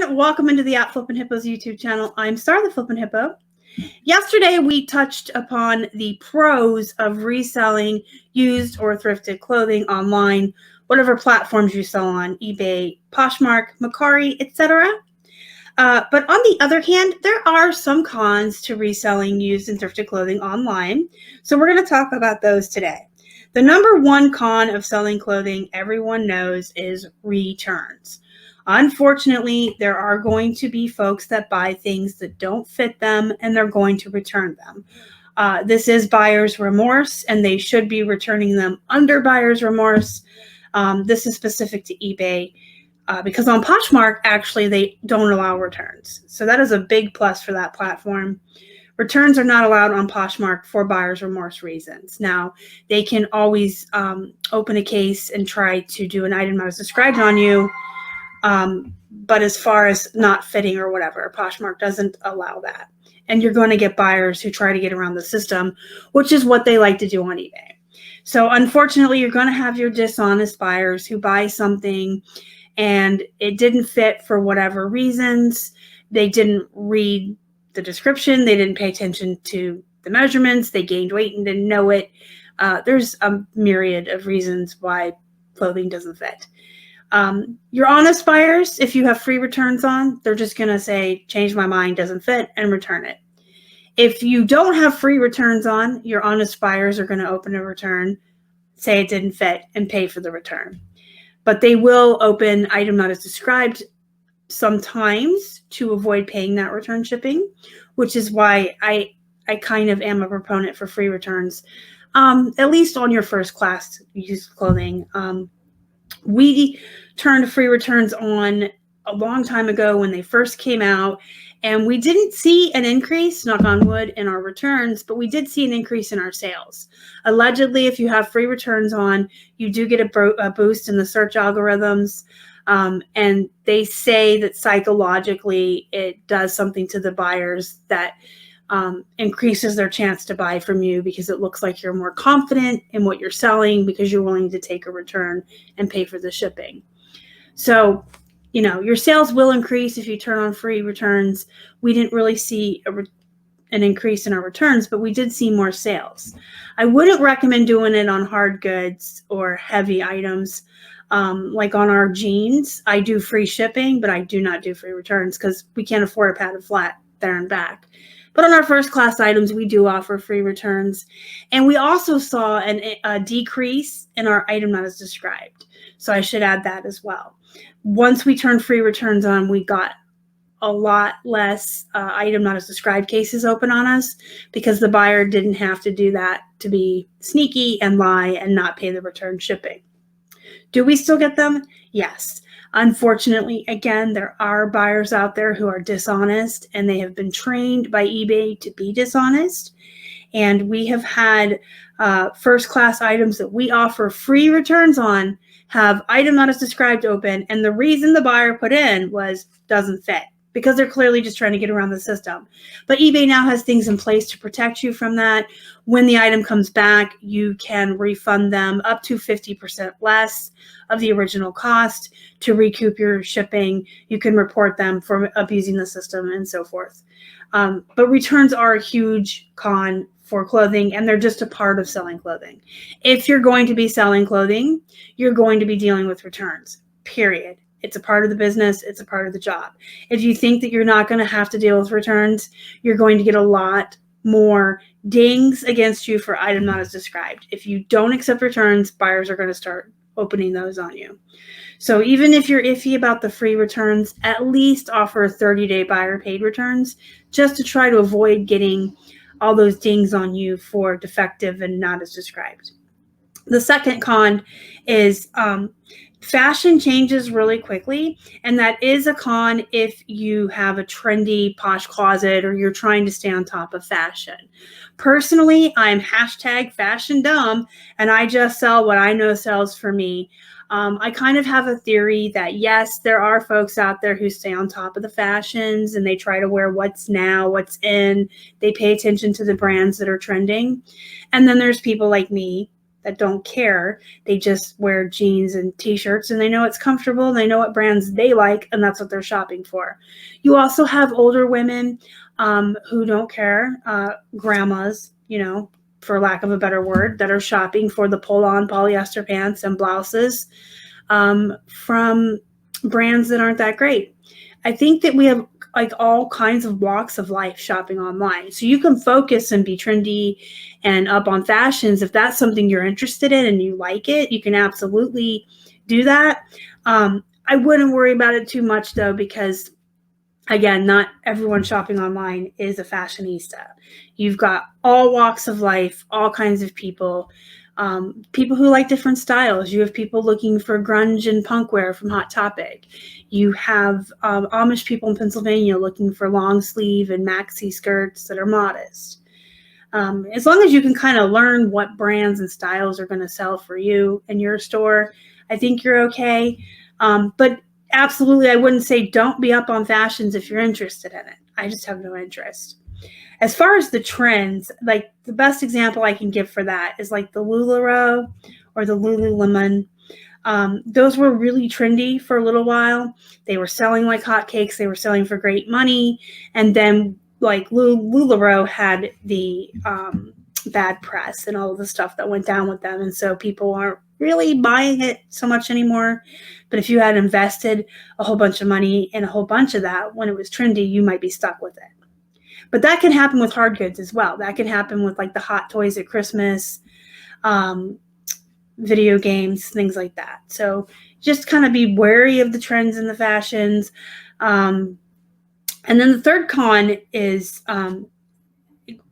everyone. Welcome into the Flippin' Hippos YouTube channel. I'm Star the Flippin' Hippo. Yesterday, we touched upon the pros of reselling used or thrifted clothing online, whatever platforms you sell on, eBay, Poshmark, Mercari, etc. But on the other hand, there are some cons to reselling used and thrifted clothing online. So we're going to talk about those today. The number one con of selling clothing everyone knows is returns. Unfortunately, there are going to be folks that buy things that don't fit them and they're going to return them. This is buyer's remorse, and they should be returning them under buyer's remorse. This is specific to eBay because on Poshmark, actually, they don't allow returns. So that is a big plus for that platform. Returns are not allowed on Poshmark for buyer's remorse reasons. Now, they can always open a case and try to do an item that was described on you. But as far as not fitting or whatever, Poshmark doesn't allow that. And you're going to get buyers who try to get around the system, which is what they like to do on eBay. So unfortunately, you're going to have your dishonest buyers who buy something and it didn't fit for whatever reasons. They didn't read the description. They didn't pay attention to the measurements. They gained weight and didn't know it. There's a myriad of reasons why clothing doesn't fit. Your honest buyers, if you have free returns on, they're just going to say, change my mind, doesn't fit, and return it. If you don't have free returns on, your honest buyers are going to open a return, say it didn't fit, and pay for the return. But they will open item not as described sometimes to avoid paying that return shipping, which is why I kind of am a proponent for free returns, at least on your first class used clothing. We turned free returns on a long time ago when they first came out, and we didn't see an increase, knock on wood, in our returns, but we did see an increase in our sales. Allegedly, if you have free returns on, you do get a boost in the search algorithms, and they say that psychologically it does something to the buyers that increases their chance to buy from you because it looks like you're more confident in what you're selling because you're willing to take a return and pay for the shipping. So, your sales will increase if you turn on free returns. We didn't really see an increase in our returns, but we did see more sales. I wouldn't recommend doing it on hard goods or heavy items. Like on our jeans, I do free shipping, but I do not do free returns because we can't afford a padded flat there and back. But on our first class items, we do offer free returns. And we also saw a decrease in our item not as described. So I should add that as well. Once we turned free returns on, we got a lot less item not as described cases open on us because the buyer didn't have to do that to be sneaky and lie and not pay the return shipping. Do we still get them? Yes. Unfortunately, again, there are buyers out there who are dishonest, and they have been trained by eBay to be dishonest. And we have had first-class items that we offer free returns on have item not as described open, and the reason the buyer put in was doesn't fit because they're clearly just trying to get around the system. But eBay now has things in place to protect you from that. When the item comes back, you can refund them up to 50% less of the original cost to recoup your shipping. You can report them for abusing the system and so forth. But returns are a huge con for clothing, and they're just a part of selling clothing. If you're going to be selling clothing, you're going to be dealing with returns, period. It's a part of the business. It's a part of the job. If you think that you're not going to have to deal with returns, you're going to get a lot more dings against you for item not as described. If you don't accept returns, buyers are going to start opening those on you. So even if you're iffy about the free returns, at least offer 30-day buyer paid returns just to try to avoid getting all those dings on you for defective and not as described. The second con is fashion changes really quickly, and that is a con if you have a trendy posh closet or you're trying to stay on top of fashion. Personally, I'm #fashion dumb, and I just sell what I know sells for me. I kind of have a theory that, yes, there are folks out there who stay on top of the fashions and they try to wear what's now, what's in. They pay attention to the brands that are trending. And then there's people like me that don't care. They just wear jeans and t-shirts, and they know it's comfortable, and they know what brands they like, and that's what they're shopping for. You also have older women who don't care, grandmas, for lack of a better word, that are shopping for the pull-on polyester pants and blouses from brands that aren't that great. I think that we have like all kinds of walks of life shopping online. So you can focus and be trendy and up on fashions. If that's something you're interested in and you like it, you can absolutely do that. I wouldn't worry about it too much though, because again, not everyone shopping online is a fashionista. You've got all walks of life, all kinds of people. People who like different styles. You have people looking for grunge and punk wear from Hot Topic. You have Amish people in Pennsylvania looking for long sleeve and maxi skirts that are modest. As long as you can kind of learn what brands and styles are going to sell for you in your store, I think you're okay. But absolutely, I wouldn't say don't be up on fashions if you're interested in it. I just have no interest. As far as the trends, like the best example I can give for that is like the LuLaRoe or the Lululemon. Those were really trendy for a little while. They were selling like hotcakes. They were selling for great money. And then like LuLaRoe had the bad press and all of the stuff that went down with them. And so people aren't really buying it so much anymore. But if you had invested a whole bunch of money in a whole bunch of that when it was trendy, you might be stuck with it. But that can happen with hard goods as well. That can happen with like the hot toys at Christmas, video games, things like that. So just kind of be wary of the trends and the fashions. And then the third con is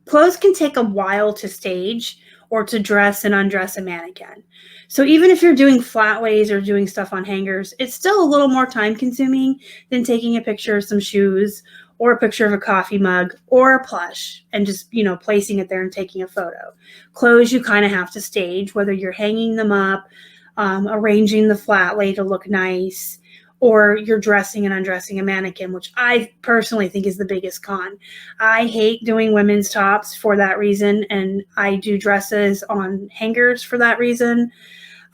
clothes can take a while to stage or to dress and undress a mannequin. So even if you're doing flat lays or doing stuff on hangers, it's still a little more time consuming than taking a picture of some shoes or a picture of a coffee mug or a plush and just, placing it there and taking a photo. Clothes you kind of have to stage, whether you're hanging them up, arranging the flat lay to look nice, or you're dressing and undressing a mannequin, which I personally think is the biggest con. I hate doing women's tops for that reason, and I do dresses on hangers for that reason.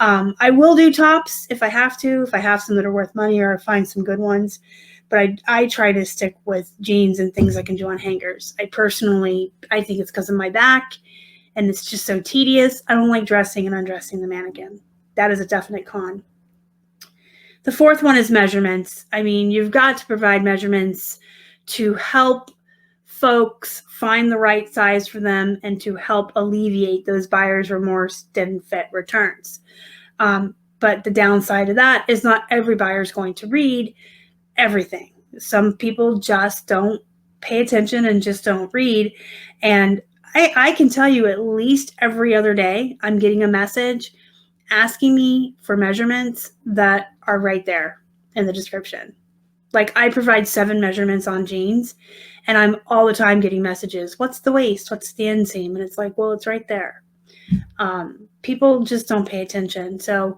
I will do tops if I have some that are worth money or find some good ones. But I try to stick with jeans and things I can do on hangers. I think it's because of my back, and it's just so tedious. I don't like dressing and undressing the mannequin. That is a definite con. The fourth one is measurements. I mean, you've got to provide measurements to help folks find the right size for them and to help alleviate those buyer's remorse, didn't fit returns. But the downside of that is not every buyer is going to read everything. Some people just don't pay attention and just don't read. And I can tell you at least every other day, I'm getting a message asking me for measurements that are right there in the description. Like I provide 7 measurements on jeans and I'm all the time getting messages. What's the waist? What's the inseam? And it's like, well, it's right there. People just don't pay attention. So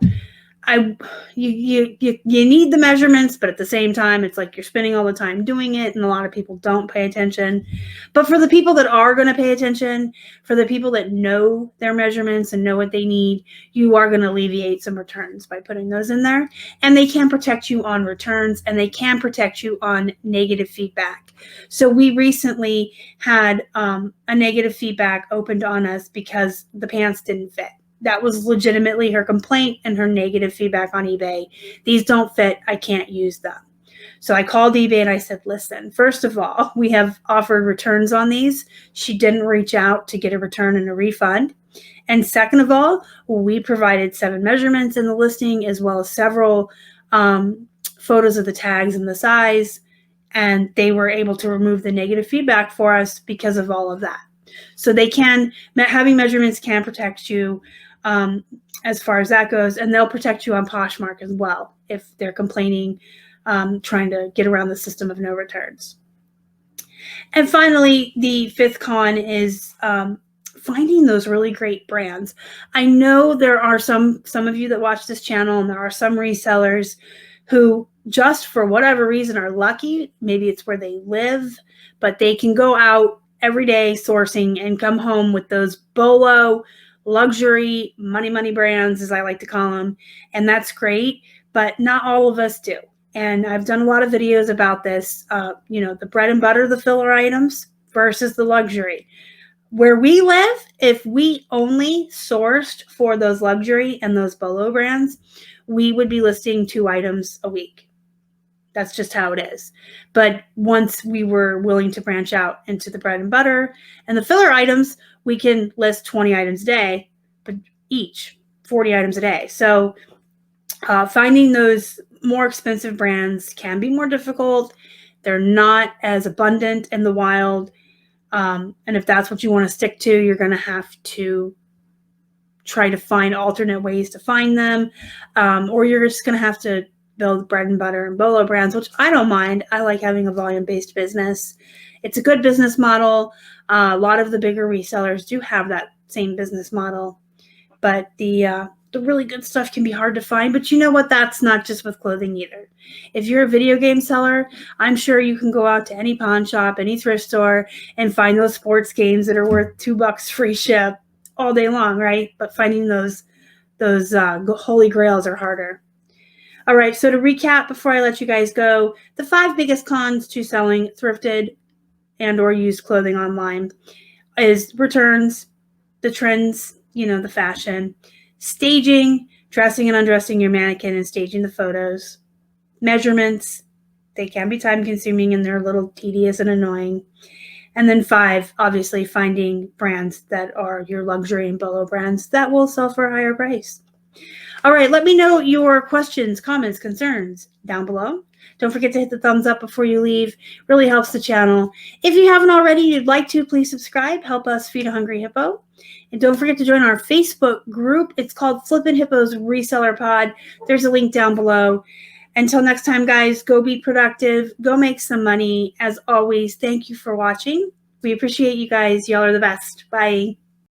you need the measurements, but at the same time, it's like you're spending all the time doing it, and a lot of people don't pay attention. But for the people that are going to pay attention, for the people that know their measurements and know what they need, you are going to alleviate some returns by putting those in there. And they can protect you on returns, and they can protect you on negative feedback. So we recently had a negative feedback opened on us because the pants didn't fit. That was legitimately her complaint and her negative feedback on eBay. These don't fit. I can't use them. So I called eBay and I said, listen, first of all, we have offered returns on these. She didn't reach out to get a return and a refund. And second of all, we provided 7 measurements in the listing as well as several photos of the tags and the size. And they were able to remove the negative feedback for us because of all of that. So having measurements can protect you as far as that goes, and they'll protect you on Poshmark as well if they're complaining, trying to get around the system of no returns. And finally, the 5th con is finding those really great brands. I know there are some of you that watch this channel, and there are some resellers who just for whatever reason are lucky. Maybe it's where they live, but they can go out every day sourcing and come home with those Bolo luxury money brands, as I like to call them, and that's great, but not all of us do. And I've done a lot of videos about this, the bread and butter, the filler items versus the luxury. Where we live, if we only sourced for those luxury and those Bolo brands, we would be listing 2 items a week. That's just how it is. But once we were willing to branch out into the bread and butter and the filler items, we can list 20 items a day, but each 40 items a day. So finding those more expensive brands can be more difficult. They're not as abundant in the wild. And if that's what you want to stick to, you're going to have to try to find alternate ways to find them. Or you're just going to have to build bread and butter and Bolo brands, which I don't mind. I like having a volume-based business. It's a good business model. A lot of the bigger resellers do have that same business model, but the really good stuff can be hard to find. But you know what? That's not just with clothing either. If you're a video game seller, I'm sure you can go out to any pawn shop, any thrift store, and find those sports games that are worth $2 free ship all day long, right? But finding those holy grails are harder. All right, so to recap before I let you guys go, the 5 biggest cons to selling thrifted and or used clothing online is returns, the trends, the fashion, staging, dressing and undressing your mannequin and staging the photos, measurements, they can be time consuming and they're a little tedious and annoying. And then 5, obviously finding brands that are your luxury and Bolo brands that will sell for a higher price. All right, let me know your questions, comments, concerns down below. Don't forget to hit the thumbs up before you leave. Really helps the channel. If you haven't already, you'd like to, please subscribe. Help us feed a hungry hippo. And don't forget to join our Facebook group. It's called Flippin' Hippo's Reseller Pod. There's a link down below. Until next time, guys, go be productive. Go make some money. As always, thank you for watching. We appreciate you guys. Y'all are the best. Bye.